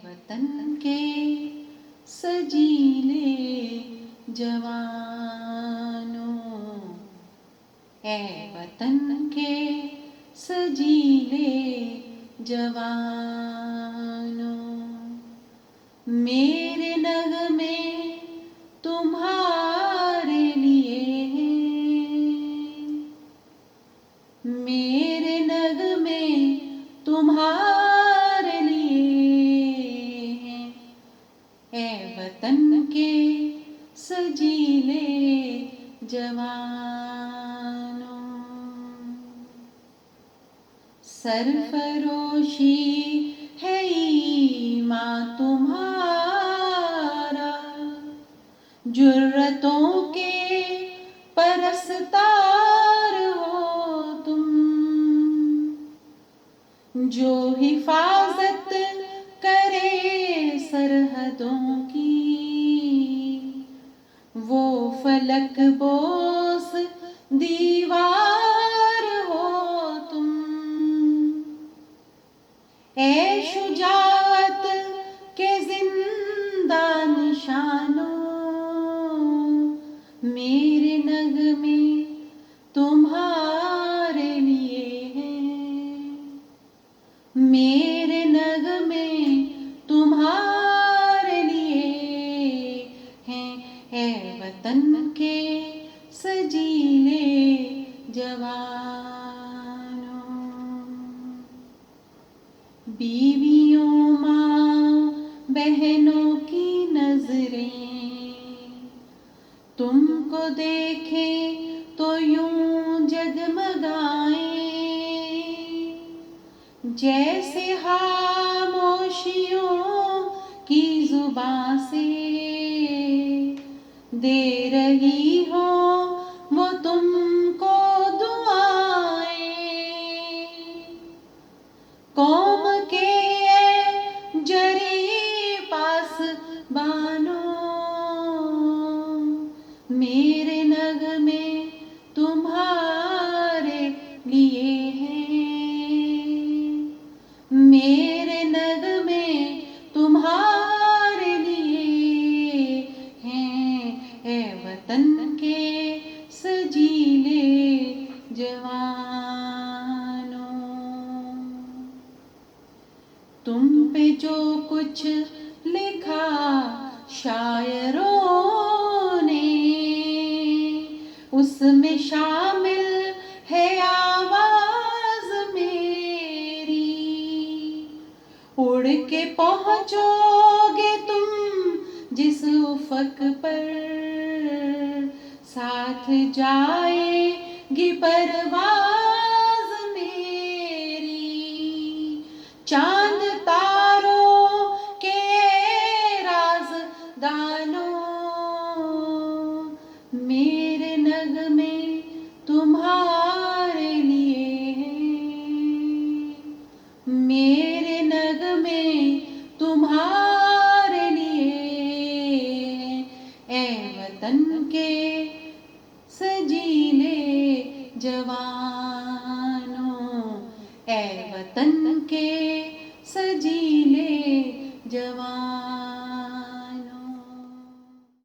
वतन के सजीले जवानों, ऐ वतन के सजीले जवानों, मेरे नगमे तुम्हारे लिए हैं, मेरे नगमे तुम्हारे लिए हैं, ऐ वतन के सजीले जवानों। सरफरोशी है ईमान तुम्हारा, जुर्रतों के परस्तार हो तुम, जो हिफाजत करे सरहदों की, वो फलक बोस दीवार हो तुम। ऐ शुजाअत के जिंदा निशानों, मेरे नगमे तुम्हारे लिए हैं, मेरे नगमे तुम्हारे लिए हैं, ऐ वतन के सजीले जवानों। बीवियों माँ बहनों की नजरें तुमको देखें तो यूं जगमगाएं, जैसे खामोशियों की जुबां से दे रही हो वो तुमको दुआएं। कौम के जरी पास बानों, मेरे नगमे तुम्हारे लिए हैं, मेरे नगमे तुम्हारे लिए हैं, ऐ वतन के सजीले जवानों। तुम पे जो कुछ लिखा शायरों ने, उसमें शामिल है आवाज मेरी, उड़ के पहुंचोगे तुम जिस उफक पर, साथ जाएगी परवाज मेरी। चांद